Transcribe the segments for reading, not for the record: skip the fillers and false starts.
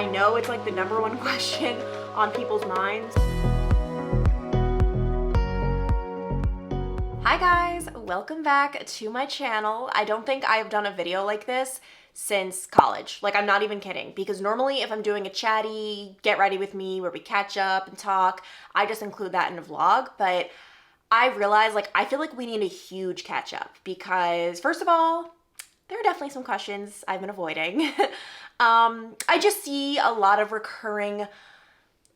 I know it's like the #1 question on people's minds. Hi guys, welcome back to my channel. I don't think I've done a video like this since college. Like, I'm not even kidding, because normally if I'm doing a chatty, get ready with me where we catch up and talk, I just include that in a vlog. But I realized, like, I feel like we need a huge catch up because, first of all, there are definitely some questions I've been avoiding. I just see a lot of recurring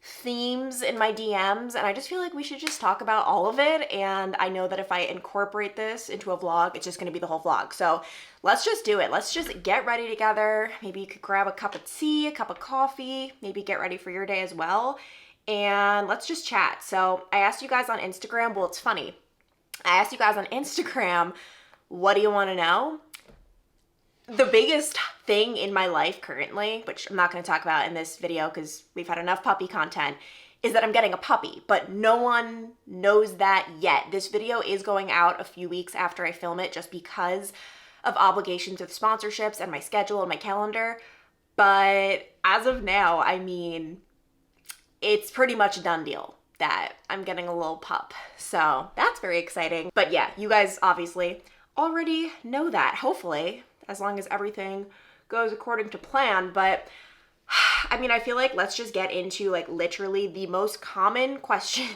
themes in my DMs, and I just feel like we should just talk about all of it. And I know that if I incorporate this into a vlog, it's just going to be the whole vlog. So let's just do it. Let's just get ready together. Maybe you could grab a cup of tea, a cup of coffee, maybe get ready for your day as well. And let's just chat. So I asked you guys on Instagram, well, it's funny. I asked you guys on Instagram, what do you want to know? The biggest thing in my life currently, which I'm not going to talk about in this video because we've had enough puppy content, is that I'm getting a puppy, but no one knows that yet. This video is going out a few weeks after I film it just because of obligations with sponsorships and my schedule and my calendar. But as of now, I mean, it's pretty much a done deal that I'm getting a little pup. So that's very exciting. But yeah, you guys obviously already know that, hopefully, as long as everything goes according to plan. But I mean, I feel like let's just get into like literally the most common question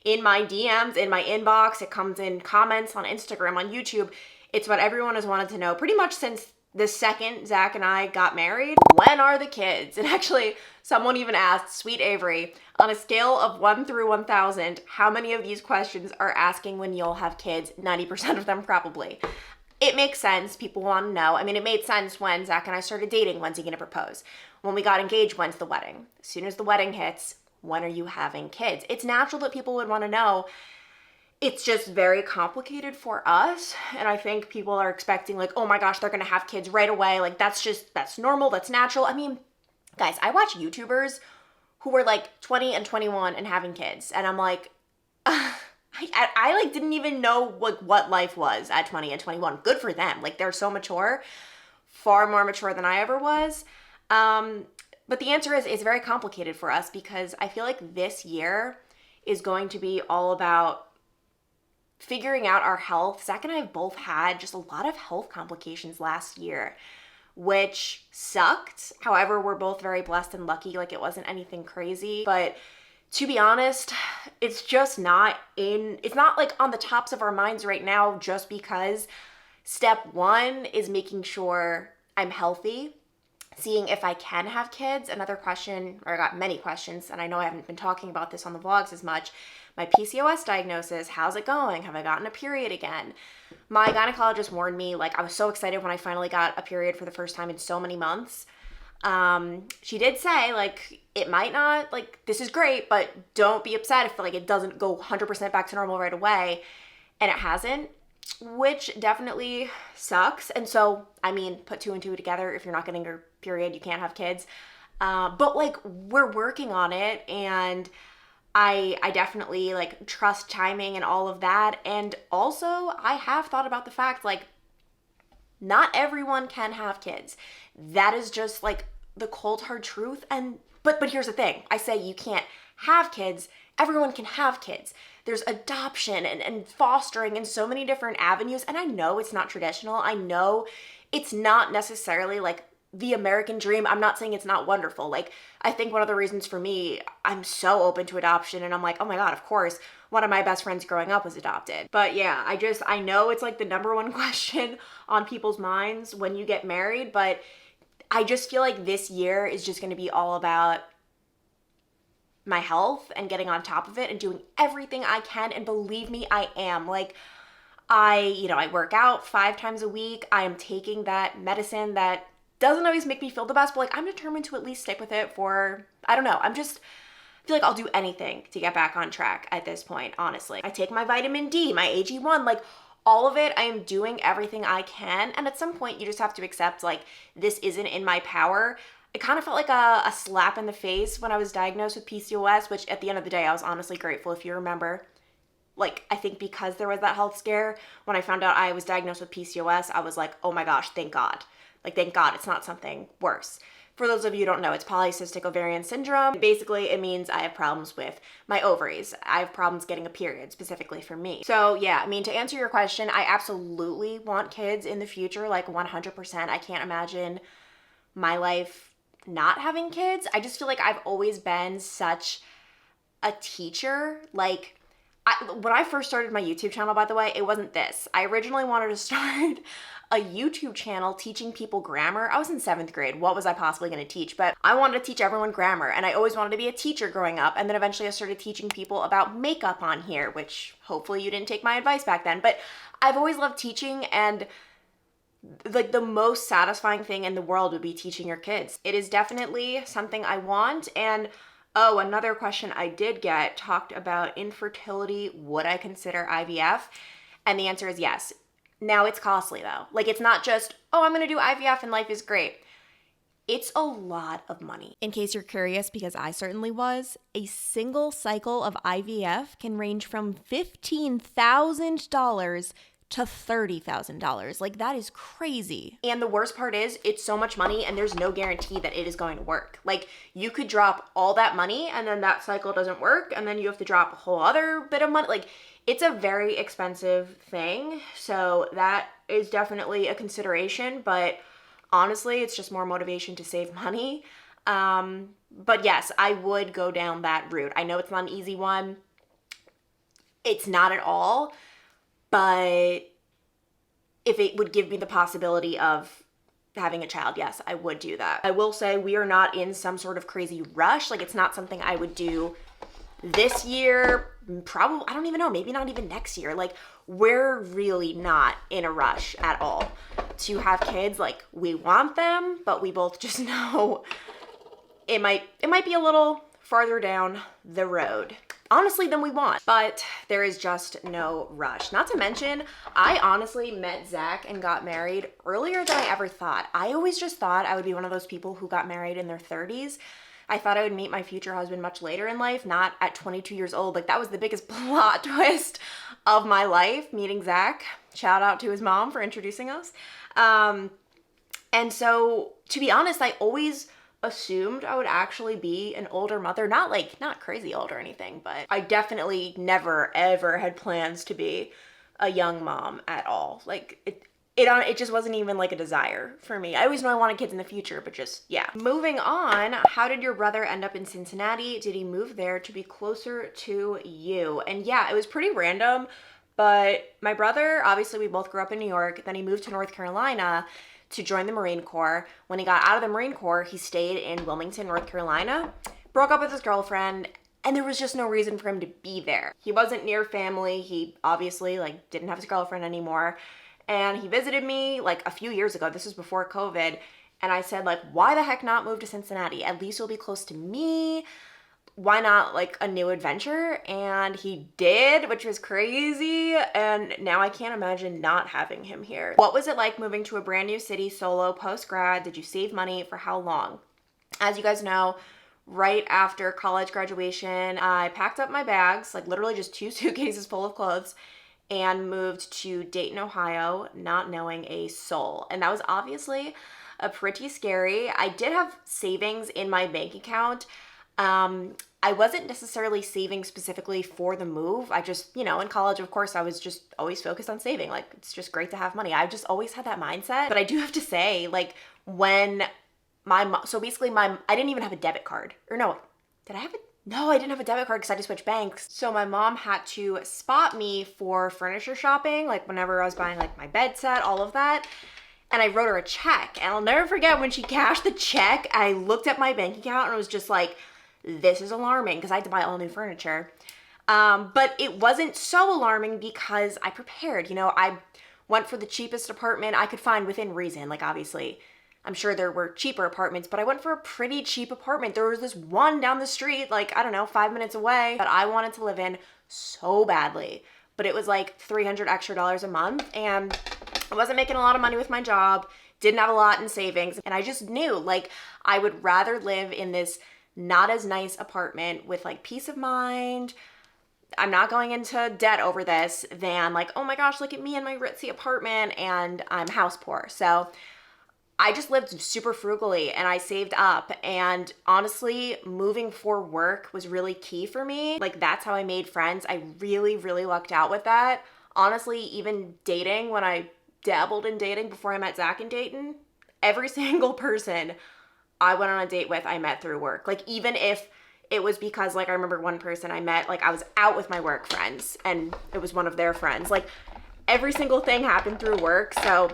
in my DMs, in my inbox. It comes in comments on Instagram, on YouTube. It's what everyone has wanted to know pretty much since the second Zach and I got married. When are the kids? And actually, someone even asked, Sweet Avery, on a scale of 1 through 1,000, how many of these questions are asking when you'll have kids? 90% of them probably. It makes sense. People want to know. I mean, it made sense when Zach and I started dating. When's he going to propose? When we got engaged, when's the wedding? As soon as the wedding hits, when are you having kids? It's natural that people would want to know. It's just very complicated for us. And I think people are expecting like, oh my gosh, they're going to have kids right away. Like, that's normal. That's natural. I mean, guys, I watch YouTubers who were like 20 and 21 and having kids. And I'm like, I like didn't even know what life was at 20 and 21. Good for them. Like, they're so mature, far more mature than I ever was. But the answer is it's very complicated for us because I feel like this year is going to be all about figuring out our health. Zach and I have both had just a lot of health complications last year, which sucked. However, we're both very blessed and lucky. Like, it wasn't anything crazy. But to be honest, it's not like on the tops of our minds right now, just because step one is making sure I'm healthy, seeing if I can have kids. Another question, or I got many questions, and I know I haven't been talking about this on the vlogs as much. My PCOS diagnosis, how's it going? Have I gotten a period again? My gynecologist warned me, like, I was so excited when I finally got a period for the first time in so many months. She did say, like, it might not, like, this is great, but don't be upset if, like, it doesn't go 100% back to normal right away. And it hasn't, which definitely sucks. And so, I mean, put 2 and 2 together. If you're not getting your period, you can't have kids. But, like, we're working on it, and I definitely, like, trust timing and all of that. And also, I have thought about the fact, like, not everyone can have kids. That is just like the cold hard truth. And but here's the thing. I say you can't have kids. Everyone can have kids. There's adoption and fostering and so many different avenues. And I know it's not traditional. I know it's not necessarily like the American dream. I'm not saying it's not wonderful. Like, I think one of the reasons for me, I'm so open to adoption, and I'm like, oh my God, of course, one of my best friends growing up was adopted. But yeah, I know it's like the #1 question on people's minds when you get married, but I just feel like this year is just going to be all about my health and getting on top of it and doing everything I can. And believe me, I am. Like, I work out 5 times a week. I am taking that medicine that doesn't always make me feel the best, but like, I'm determined to at least stick with it for, I don't know. I feel like I'll do anything to get back on track at this point, honestly. I take my vitamin D, my AG1, like all of it. I am doing everything I can. And at some point you just have to accept, like, this isn't in my power. It kind of felt like a slap in the face when I was diagnosed with PCOS, which at the end of the day, I was honestly grateful. If you remember, like, I think because there was that health scare, when I found out I was diagnosed with PCOS, I was like, oh my gosh, thank God. Like, thank God it's not something worse. For those of you who don't know, it's polycystic ovarian syndrome. Basically, it means I have problems with my ovaries. I have problems getting a period, specifically for me. So yeah, I mean, to answer your question, I absolutely want kids in the future, like 100%. I can't imagine my life not having kids. I just feel like I've always been such a teacher. Like, when I first started my YouTube channel, by the way, it wasn't this. I originally wanted to start a YouTube channel teaching people grammar. I was in 7th grade. What was I possibly going to teach? But I wanted to teach everyone grammar, and I always wanted to be a teacher growing up. And then eventually I started teaching people about makeup on here, which hopefully you didn't take my advice back then. But I've always loved teaching, and like the most satisfying thing in the world would be teaching your kids. It is definitely something I want. And oh, another question I did get talked about infertility. Would I consider IVF? And the answer is yes. Now, it's costly though. Like, it's not just, oh, I'm going to do IVF and life is great. It's a lot of money. In case you're curious, because I certainly was, a single cycle of IVF can range from $15,000 to $30,000. Like, that is crazy. And the worst part is, it's so much money and there's no guarantee that it is going to work. Like, you could drop all that money and then that cycle doesn't work, and then you have to drop a whole other bit of money. Like, it's a very expensive thing. So that is definitely a consideration, but honestly, it's just more motivation to save money. But yes, I would go down that route. I know it's not an easy one. It's not at all. But if it would give me the possibility of having a child, yes, I would do that. I will say we are not in some sort of crazy rush. Like, it's not something I would do this year, probably, I don't even know, maybe not even next year. Like, we're really not in a rush at all to have kids. Like, we want them, but we both just know it might be a little farther down the road, honestly, than we want. But there is just no rush. Not to mention, I honestly met Zach and got married earlier than I ever thought. I always just thought I would be one of those people who got married in their 30s. I thought I would meet my future husband much later in life, not at 22 years old. Like, that was the biggest plot twist of my life, meeting Zach. Shout out to his mom for introducing us. And so, to be honest, I always assumed I would actually be an older mother. Not crazy old or anything, but I definitely never, ever had plans to be a young mom at all. Like, it just wasn't even like a desire for me. I always knew I wanted kids in the future, but just, yeah. Moving on, how did your brother end up in Cincinnati? Did he move there to be closer to you? And yeah, it was pretty random, but my brother, obviously we both grew up in New York, then he moved to North Carolina to join the Marine Corps. When he got out of the Marine Corps, he stayed in Wilmington, North Carolina, broke up with his girlfriend, and there was just no reason for him to be there. He wasn't near family. He obviously didn't have his girlfriend anymore. And he visited me like a few years ago. This was before COVID. And I said, like, why the heck not move to Cincinnati? At least you'll be close to me. Why not like a new adventure? And he did, which was crazy. And now I can't imagine not having him here. What was it like moving to a brand new city solo post-grad? Did you save money? For how long? As you guys know, right after college graduation, I packed up my bags, like literally just 2 suitcases full of clothes, and moved to Dayton, Ohio, not knowing a soul. And that was obviously a pretty scary. I did have savings in my bank account. I wasn't necessarily saving specifically for the move. I just, in college, of course, I was just always focused on saving. Like, it's just great to have money. I've just always had that mindset. But I do have to say, like, when my mom, so basically I didn't even have a debit card. Or no, did I have it? No, I didn't have a debit card because I just switched banks. So my mom had to spot me for furniture shopping, like whenever I was buying like my bed set, all of that. And I wrote her a check. And I'll never forget when she cashed the check, I looked at my bank account and it was just like, this is alarming, because I had to buy all new furniture. But it wasn't so alarming because I prepared. I went for the cheapest apartment I could find within reason. Like, obviously, I'm sure there were cheaper apartments, but I went for a pretty cheap apartment. There was this one down the street, like, I don't know, 5 minutes away, that I wanted to live in so badly. But it was like $300 extra a month, and I wasn't making a lot of money with my job, didn't have a lot in savings, and I just knew, like, I would rather live in this not as nice apartment with like peace of mind. I'm not going into debt over this, than like, oh my gosh, look at me in my ritzy apartment and I'm house poor. So I just lived super frugally and I saved up, and honestly, moving for work was really key for me. Like, that's how I made friends. I really, really lucked out with that. Honestly, even dating, when I dabbled in dating before I met Zach in Dayton, every single person I went on a date with, I met through work. Like, even if it was because, like, I remember one person I met, like, I was out with my work friends and it was one of their friends. Like, every single thing happened through work. So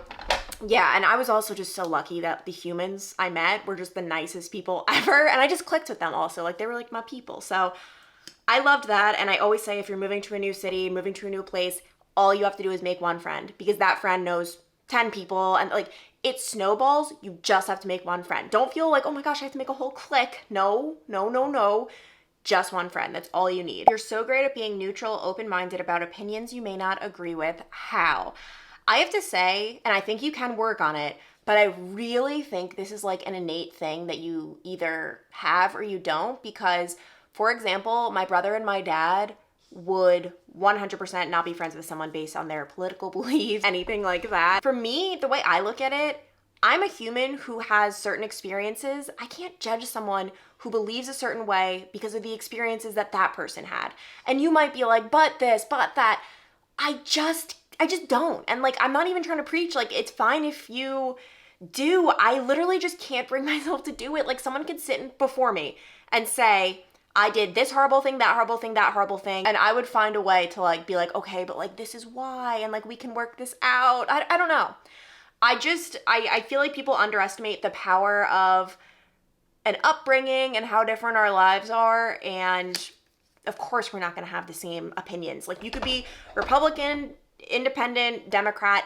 yeah, and I was also just so lucky that the humans I met were just the nicest people ever, and I just clicked with them also. Like, they were like my people. So I loved that, and I always say if you're moving to a new city, moving to a new place, all you have to do is make one friend, because that friend knows 10 people, and like, it snowballs. You just have to make one friend. Don't feel like, oh my gosh, I have to make a whole clique. No, no, no, no. Just one friend. That's all you need. You're so great at being neutral, open-minded about opinions you may not agree with. How? I have to say, and I think you can work on it, but I really think this is like an innate thing that you either have or you don't, because, for example, my brother and my dad would 100% not be friends with someone based on their political beliefs, anything like that. For me, the way I look at it, I'm a human who has certain experiences. I can't judge someone who believes a certain way because of the experiences that that person had. And you might be like, but this, but that. I just don't. And like, I'm not even trying to preach. Like, it's fine if you do. I literally just can't bring myself to do it. Like, someone could sit before me and say, I did this horrible thing, that horrible thing, that horrible thing. And I would find a way to like, be like, okay, but like, this is why. And like, we can work this out. I don't know. I feel like people underestimate the power of an upbringing and how different our lives are. And of course, we're not going to have the same opinions. Like, you could be Republican, independent, Democrat.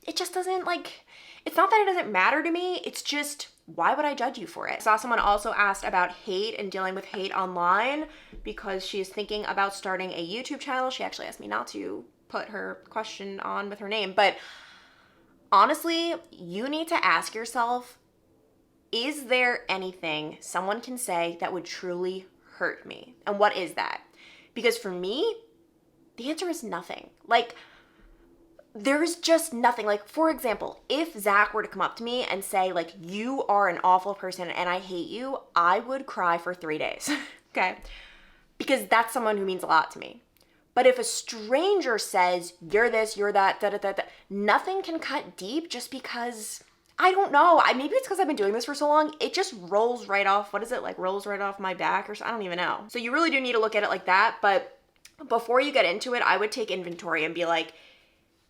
It just doesn't, like, it's not that it doesn't matter to me. It's just, why would I judge you for it? I saw someone also asked about hate and dealing with hate online because she's thinking about starting a YouTube channel. She actually asked me not to put her question on with her name. But honestly, you need to ask yourself, is there anything someone can say that would truly hurt me? And what is that? Because for me, the answer is nothing. Like, there's just nothing. Like, for example, if Zach were to come up to me and say, like, you are an awful person and I hate you, I would cry for 3 days. Okay? Because that's someone who means a lot to me. But if a stranger says, you're this, you're that, da da da da, nothing can cut deep just because, I don't know. Maybe it's because I've been doing this for so long. It just rolls right off. What is it? Like, rolls right off my back or so? I don't even know. So you really do need to look at it like that. But before you get into it, I would take inventory and be like,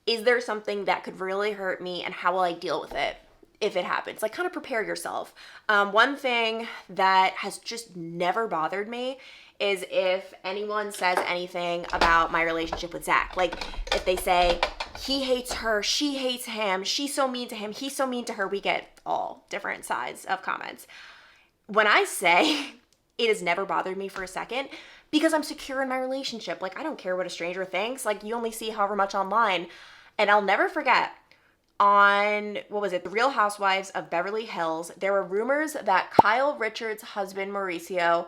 is there something that could really hurt me, and how will I deal with it if it happens? Like, kind of prepare yourself. One thing that has just never bothered me is if anyone says anything about my relationship with Zach. Like, if they say, he hates her, she hates him, she's so mean to him, he's so mean to her, we get all different sides of comments. When I say it has never bothered me for a second, because I'm secure in my relationship. Like, I don't care what a stranger thinks. Like, you only see however much online. And I'll never forget, on, what was it, The Real Housewives of Beverly Hills, there were rumors that Kyle Richards' husband, Mauricio,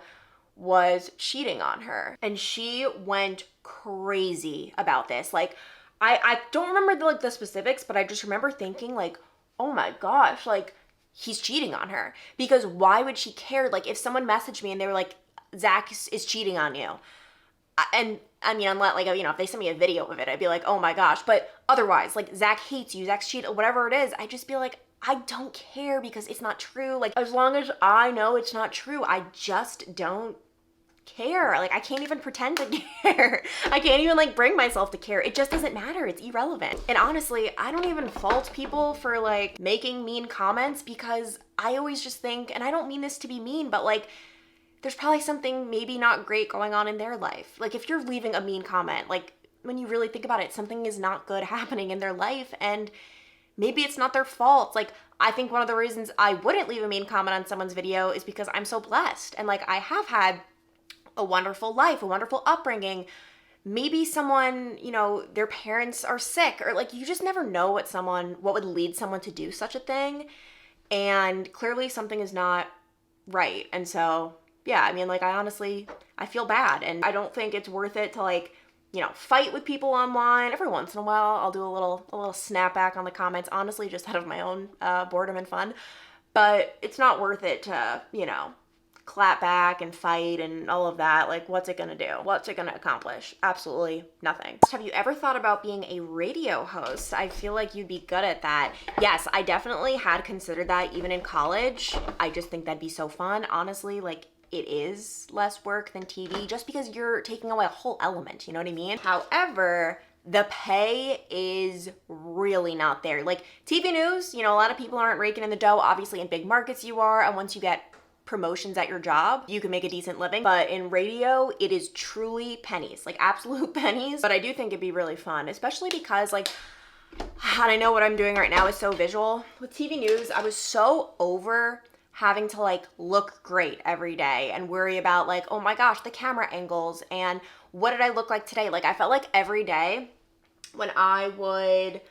was cheating on her. And she went crazy about this. Like, I don't remember the specifics, but I just remember thinking, like, oh my gosh, like, he's cheating on her. Because why would she care? Like, if someone messaged me and they were like, Zach is cheating on you. And I mean, unless, like, you know, if they sent me a video of it, I'd be like, oh my gosh. But otherwise, like, Zach hates you, Zach's cheating, whatever it is, I'd just be like, I don't care because it's not true. Like, as long as I know it's not true, I just don't care. Like, I can't even pretend to care. I can't even, like, bring myself to care. It just doesn't matter. It's irrelevant. And honestly, I don't even fault people for, like, making mean comments, because I always just think, and I don't mean this to be mean, but, like, there's probably something maybe not great going on in their life. Like, if you're leaving a mean comment, like, when you really think about it, something is not good happening in their life, and maybe it's not their fault. Like, I think one of the reasons I wouldn't leave a mean comment on someone's video is because I'm so blessed. And, like, I have had a wonderful life, a wonderful upbringing. Maybe someone, you know, their parents are sick, or, like, you just never know what would lead someone to do such a thing. And clearly something is not right. And so, yeah, I mean, like, I feel bad, and I don't think it's worth it to, like, you know, fight with people online. Every once in a while, I'll do a little snapback on the comments, honestly, just out of my own boredom and fun. But it's not worth it to, you know, clap back and fight and all of that. Like, what's it gonna do? What's it gonna accomplish? Absolutely nothing. Have you ever thought about being a radio host? I feel like you'd be good at that. Yes, I definitely had considered that even in college. I just think that'd be so fun. Honestly, like, it is less work than TV just because you're taking away a whole element, you know what I mean? However, the pay is really not there. Like, TV news, you know, a lot of people aren't raking in the dough. Obviously, in big markets you are, and once you get promotions at your job, you can make a decent living. But in radio, it is truly pennies, like absolute pennies. But I do think it'd be really fun, especially because, like, and I know what I'm doing right now is so visual. With TV news, I was so over having to like look great every day and worry about like, oh my gosh, the camera angles and what did I look like today? Like, I felt like every day when I would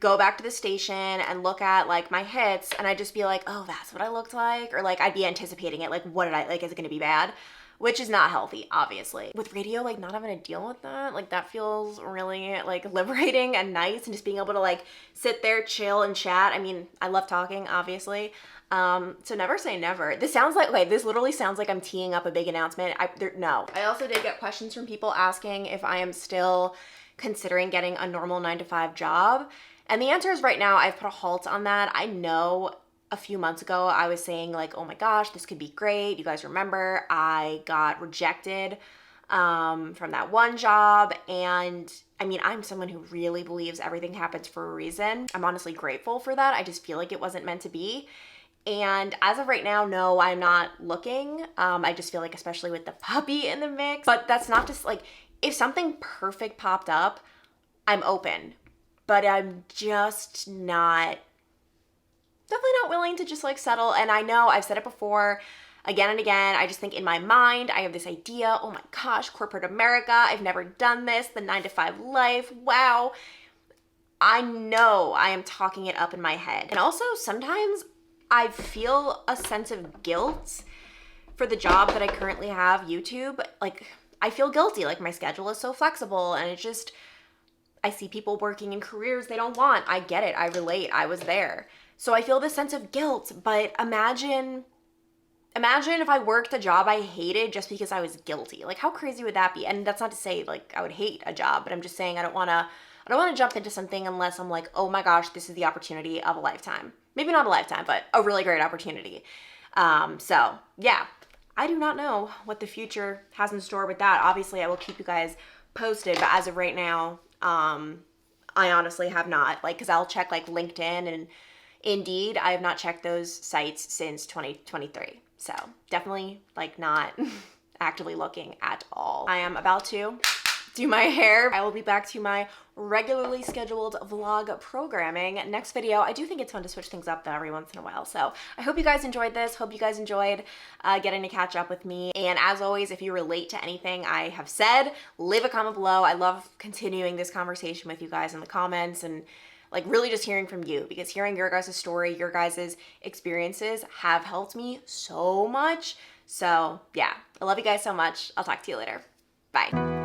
go back to the station and look at like my hits and I'd just be like, oh, that's what I looked like. Or like, I'd be anticipating it. Like, what did I, like, is it going to be bad? Which is not healthy, obviously. With radio, like, not having to deal with that, like, that feels really like liberating and nice, and just being able to like sit there, chill and chat. I mean, I love talking, obviously. So never say never. This sounds like, okay, this literally sounds like I'm teeing up a big announcement. No. I also did get questions from people asking if I am still considering getting a normal 9-to-5 job. And the answer is right now, I've put a halt on that. I know a few months ago, I was saying like, oh my gosh, this could be great. You guys remember I got rejected from that one job. And I mean, I'm someone who really believes everything happens for a reason. I'm honestly grateful for that. I just feel like it wasn't meant to be. And as of right now, no, I'm not looking. I just feel like, especially with the puppy in the mix, but that's not just like, if something perfect popped up, I'm open. But I'm just not, definitely not willing to just like settle. And I know I've said it before again and again. I just think in my mind, I have this idea, oh my gosh, corporate America, I've never done this, the 9-to-5 life, wow. I know I am talking it up in my head. And also sometimes I feel a sense of guilt for the job that I currently have, YouTube. Like, I feel guilty, like my schedule is so flexible and it's just, I see people working in careers they don't want. I get it. I relate. I was there. So I feel this sense of guilt, but imagine if I worked a job I hated just because I was guilty. Like, how crazy would that be? And that's not to say like I would hate a job, but I'm just saying I don't want to jump into something unless I'm like, oh my gosh, this is the opportunity of a lifetime. Maybe not a lifetime, but a really great opportunity. So yeah, I do not know what the future has in store with that. Obviously, I will keep you guys posted, but as of right now, I honestly have not, like, because I'll check like LinkedIn and Indeed. I have not checked those sites since 2023. So definitely like not actively looking at all. I am about to do my hair. I will be back to my regularly scheduled vlog programming next video. I do think it's fun to switch things up though every once in a while. So I hope you guys enjoyed this. Hope you guys enjoyed getting to catch up with me. And as always, if you relate to anything I have said, leave a comment below. I love continuing this conversation with you guys in the comments and like really just hearing from you, because hearing your guys' story, your guys' experiences have helped me so much. So yeah, I love you guys so much. I'll talk to you later. Bye.